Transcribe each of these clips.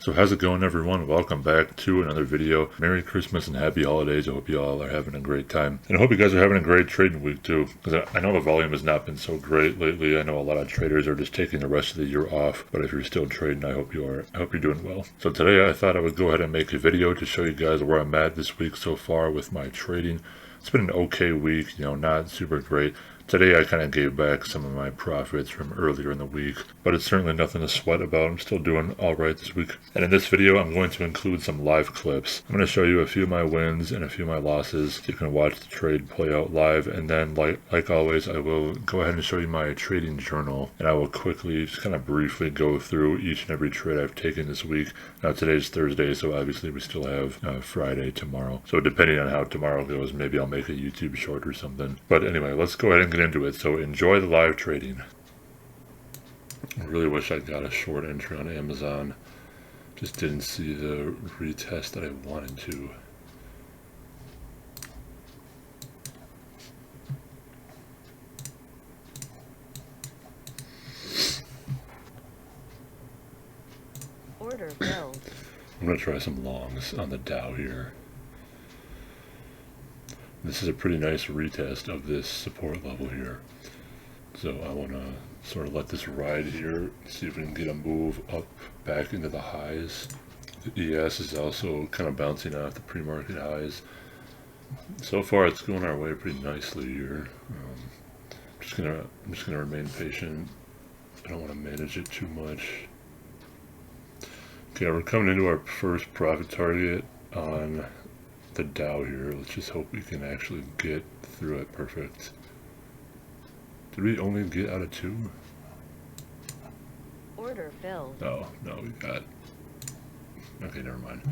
So how's it going, everyone? Welcome back to another video. Merry Christmas and Happy Holidays. I hope you all are having a great time. And I hope you guys are having a great trading week too, because I know the volume has not been so great lately. I know a lot of traders are just taking the rest of the year off, but if you're still trading, I hope you're doing well. So today I thought I would go ahead and make a video to show you guys where I'm at this week so far with my trading. It's been an okay week, not super great. Today I kind of gave back some of my profits from earlier in the week, but it's certainly nothing to sweat about. I'm still doing all right this week. And in this video, I'm going to include some live clips. I'm going to show you a few of my wins and a few of my losses, so you can watch the trade play out live. And then, like always, I will go ahead and show you my trading journal, and I will quickly, just kind of briefly go through each and every trade I've taken this week. Now today's Thursday, so obviously we still have Friday tomorrow. So depending on how tomorrow goes, maybe I'll make a YouTube short or something. But anyway, let's go ahead and get into it. So enjoy the live trading. I really wish I got a short entry on Amazon. Just didn't see the retest that I wanted to. Order filled. I'm going to try some longs on the Dow here. This is a pretty nice retest of this support level here. So I want to sort of let this ride here, see if we can get a move up back into the highs. The ES is also kind of bouncing off the pre-market highs. So far it's going our way pretty nicely here. I'm just gonna remain patient. I don't want to manage it too much. Okay, we're coming into our first profit target on the Dow here. Let's just hope we can actually get through it. Perfect. Did we only get out of two? Order filled. Oh, no, we got... Okay, never mind.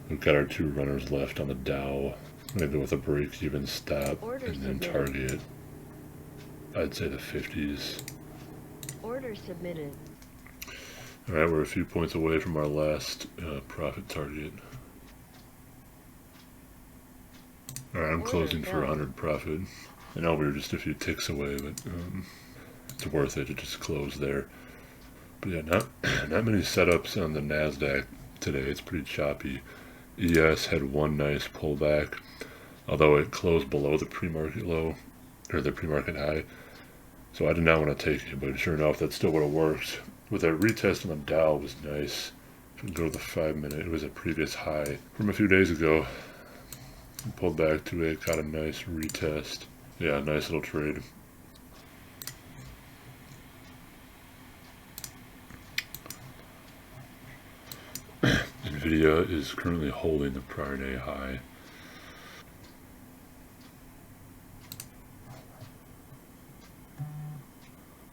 We've got our two runners left on the Dow. I'm going to go with a break-even stop and then target, I'd say, the 50s. Order submitted. Alright, we're a few points away from our last profit target. Alright, I'm closing for 100 profit. I know we were just a few ticks away, but it's worth it to just close there. But yeah, not many setups on the NASDAQ today. It's pretty choppy. ES had one nice pullback, although it closed below the pre-market low, or the pre-market high. So I did not want to take it, but sure enough, that still would have worked. With that retest on the Dow was nice. If we go to the 5 minute, it was a previous high from a few days ago. Pulled back to it, got a nice retest. Yeah, nice little trade. Nvidia is currently holding the prior day high.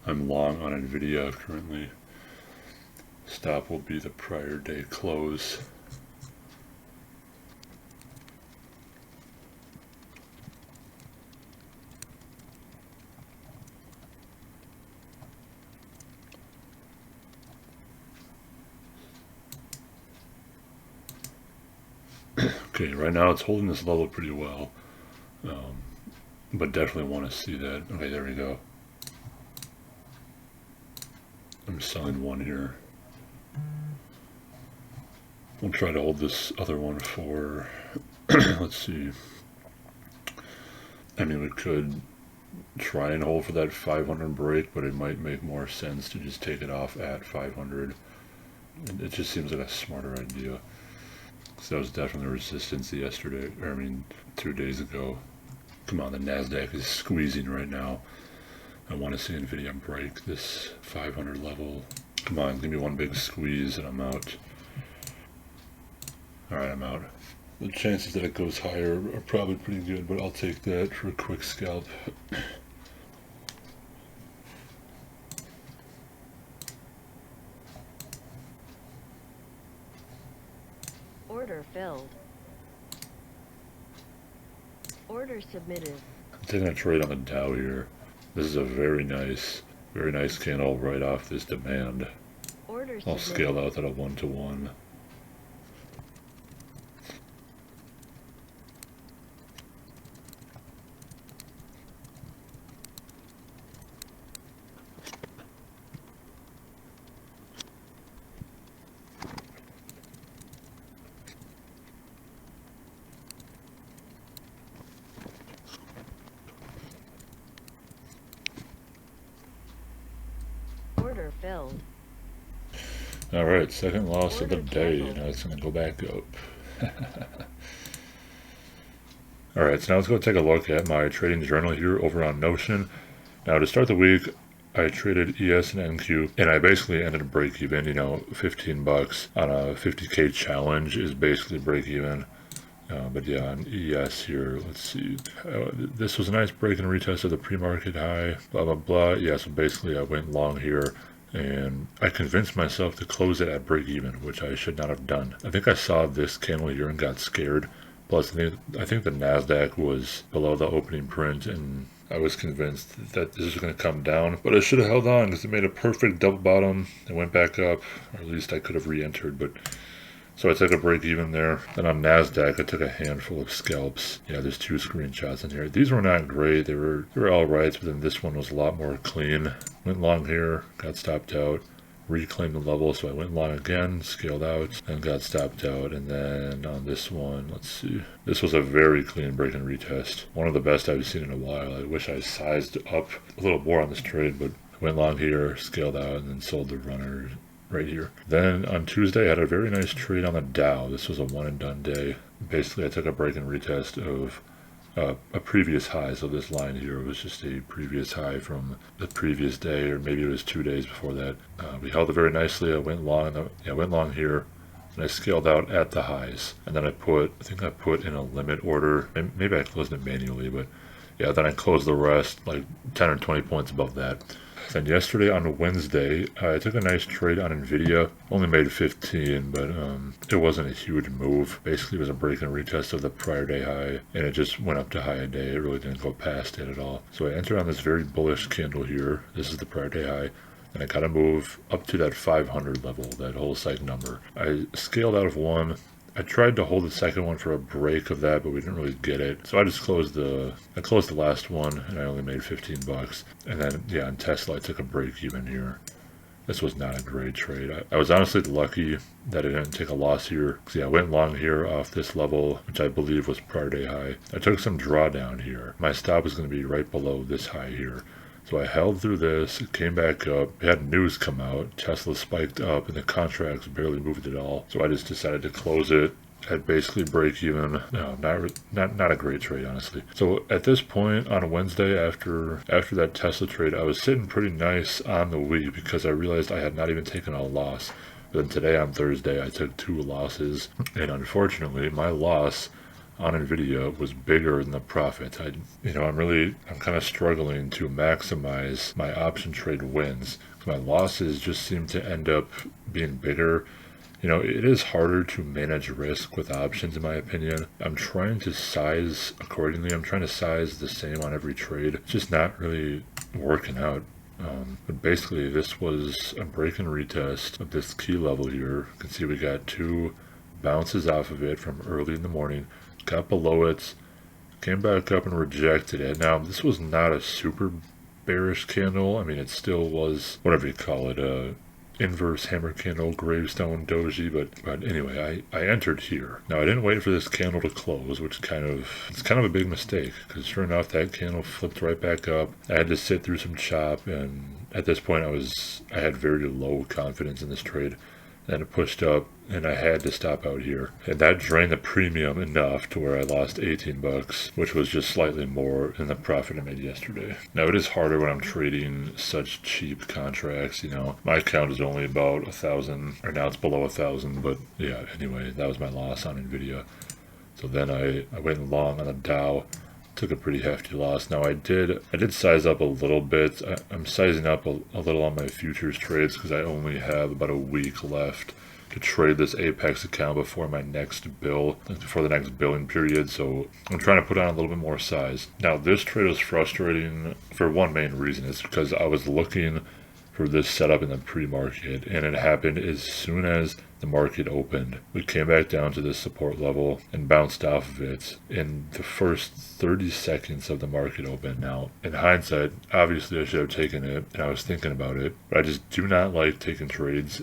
I'm long on Nvidia currently. Stop will be the prior day close. Okay, right now it's holding this level pretty well, but definitely want to see that. Okay, there we go. I'm selling one here. We'll try to hold this other one for, let's see. I mean, we could try and hold for that 500 break, but it might make more sense to just take it off at 500. It just seems like a smarter idea. So that was definitely resistance yesterday, or I mean 2 days ago. Come on, the NASDAQ is squeezing right now. I want to see Nvidia break this 500 level. Come on, give me one big squeeze and I'm out. Alright, I'm out. The chances that it goes higher are probably pretty good, but I'll take that for a quick scalp. Order filled. Order submitted. I'm taking a trade on the Dow here. This is a very nice candle right off this demand. Order I'll submitted. scale out at a 1-to-1. filled. All right, second loss of the Order day. canceled. Now it's going to go back up. All right, so now let's go take a look at my trading journal here over on Notion. Now to start the week, I traded ES and NQ, and I basically ended a break even. 15 bucks on a 50k challenge is basically break even. But yeah, on ES here, let's see. This was a nice break and retest of the pre-market high, blah, blah, blah. Yeah, so basically I went long here, and I convinced myself to close it at break even, which I should not have done. I think I saw this candle here and got scared. Plus, I think the NASDAQ was below the opening print, and I was convinced that this was going to come down. But I should have held on because it made a perfect double bottom. It went back up, or at least I could have re-entered, but... So I took a break even there. Then on NASDAQ, I took a handful of scalps. Yeah, there's 2 screenshots in here. These were not great. They were all right, but then this one was a lot more clean. Went long here, got stopped out, reclaimed the level, so I went long again, scaled out, and got stopped out. And then on this one, let's see. This was a very clean break and retest. One of the best I've seen in a while. I wish I sized up a little more on this trade, but I went long here, scaled out, and then sold the runners right here. Then on Tuesday, I had a very nice trade on the Dow. This was a one and done day. Basically, I took a break and retest of a previous high. So this line here was just a previous high from the previous day, or maybe it was 2 days before that. We held it very nicely. I went long. I went long here, and I scaled out at the highs. And then I think I put in a limit order. Maybe I closed it manually, but yeah, then I closed the rest like 10 or 20 points above that. Then yesterday on Wednesday, I took a nice trade on NVIDIA. Only made 15, but it wasn't a huge move. Basically, it was a break and retest of the prior day high, and it just went up to high a day. It really didn't go past it at all. So I entered on this very bullish candle here. This is the prior day high. And I got to move up to that 500 level, that whole psych number. I scaled out of one. I tried to hold the second one for a break of that, but we didn't really get it. So I just closed the last one, and I only made 15 bucks. And then, yeah, on Tesla, I took a break even here. This was not a great trade. I was honestly lucky that I didn't take a loss here. See, I went long here off this level, which I believe was prior day high. I took some drawdown here. My stop was going to be right below this high here. So I held through this, it came back up, we had news come out, Tesla spiked up, and the contracts barely moved at all. So I just decided to close it at basically break even. No, not a great trade, honestly. So at this point on Wednesday, after that Tesla trade, I was sitting pretty nice on the week because I realized I had not even taken a loss. But then today on Thursday, I took 2 losses, and unfortunately, my loss on NVIDIA was bigger than the profit. I'm kind of struggling to maximize my option trade wins. My losses just seem to end up being bigger. It is harder to manage risk with options, in my opinion. I'm trying to size accordingly. I'm trying to size the same on every trade. It's just not really working out. But basically, this was a break and retest of this key level here. You can see we got 2 bounces off of it from early in the morning. Got below it, came back up and rejected it. Now, this was not a super bearish candle. I mean, it still was, whatever you call it, inverse hammer candle, gravestone, doji, but anyway, I entered here. Now, I didn't wait for this candle to close, which it's kind of a big mistake, because sure enough, that candle flipped right back up. I had to sit through some chop, and at this point, I had very low confidence in this trade. Then it pushed up, and I had to stop out here. And that drained the premium enough to where I lost 18 bucks, which was just slightly more than the profit I made yesterday. Now, it is harder when I'm trading such cheap contracts, My account is only about 1,000, or now it's below 1,000, but yeah, anyway, that was my loss on NVIDIA. So then I went long on the Dow. Took a pretty hefty loss. Now I did size up a little bit. I'm sizing up a little on my futures trades because I only have about a week left to trade this Apex account before the next billing period. So I'm trying to put on a little bit more size. Now this trade was frustrating for one main reason. It's because I was looking for this setup in the pre-market, and it happened as soon as the market opened. We came back down to this support level and bounced off of it in the first 30 seconds of the market open. Now, in hindsight, obviously I should have taken it, and I was thinking about it, but I just do not like taking trades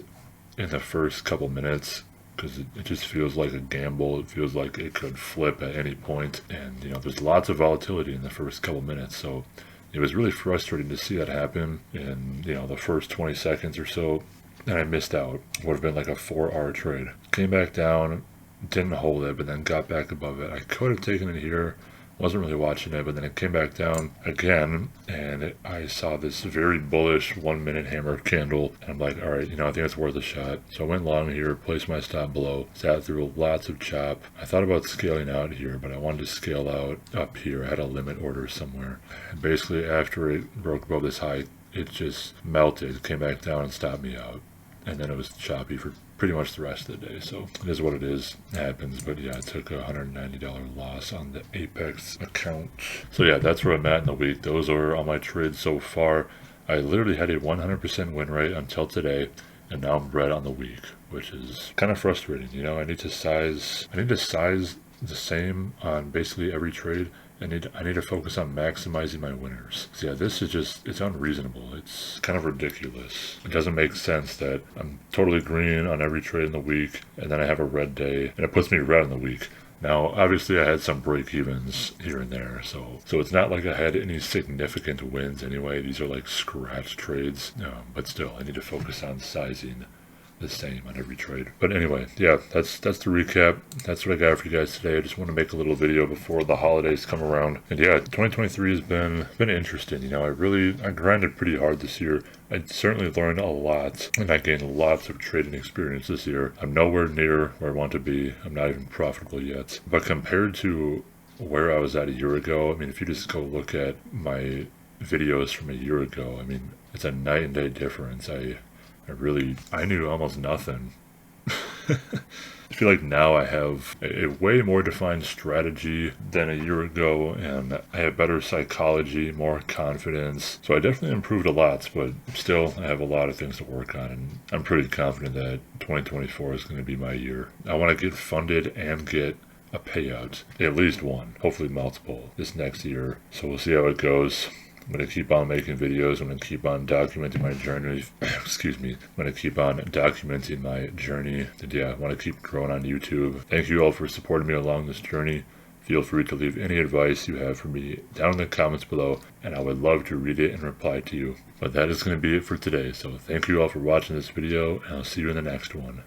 in the first couple minutes because it just feels like a gamble. It feels like it could flip at any point, and there's lots of volatility in the first couple minutes, so It was really frustrating to see that happen in, the first 20 seconds or so, and I missed out. Would have been like a 4-hour trade. Came back down, didn't hold it, but then got back above it. I could have taken it here. Wasn't really watching it, but then it came back down again, and I saw this very bullish 1 minute hammer candle, and I'm like, all right, I think it's worth a shot. So I went long here, placed my stop below, sat through lots of chop. I thought about scaling out here, but I wanted to scale out up here. I had a limit order somewhere. And basically, after it broke above this high, it just melted, came back down and stopped me out. And then it was choppy for pretty much the rest of the day. So it is what it is. It happens. But yeah, I took a $190 loss on the Apex account. So yeah, that's where I'm at in the week. Those are all my trades so far. I literally had a 100% win rate until today, and now I'm red on the week, which is kind of frustrating. I need to size the same on basically every trade. I need to focus on maximizing my winners. So yeah, this is it's unreasonable. It's kind of ridiculous. It doesn't make sense that I'm totally green on every trade in the week, and then I have a red day, and it puts me red in the week. Now, obviously, I had some break-evens here and there, so it's not like I had any significant wins anyway. These are like scratch trades, but still, I need to focus on sizing the same on every trade. But anyway, yeah, that's the recap. That's what I got for you guys today. I just want to make a little video before the holidays come around. And yeah, 2023 has been interesting. I grinded pretty hard this year. I certainly learned a lot, and I gained lots of trading experience this year. I'm nowhere near where I want to be. I'm not even profitable yet. But compared to where I was at a year ago, if you just go look at my videos from a year ago, it's a night and day difference. I knew almost nothing. I feel like now I have a way more defined strategy than a year ago, and I have better psychology, more confidence. So I definitely improved a lot, but still I have a lot of things to work on, and I'm pretty confident that 2024 is going to be my year. I want to get funded and get a payout, at least one, hopefully multiple, this next year. So we'll see how it goes. I'm going to keep on making videos. I'm going to keep on documenting my journey. Excuse me. I'm going to keep on documenting my journey. And yeah, I want to keep growing on YouTube. Thank you all for supporting me along this journey. Feel free to leave any advice you have for me down in the comments below, and I would love to read it and reply to you. But that is going to be it for today. So thank you all for watching this video, and I'll see you in the next one.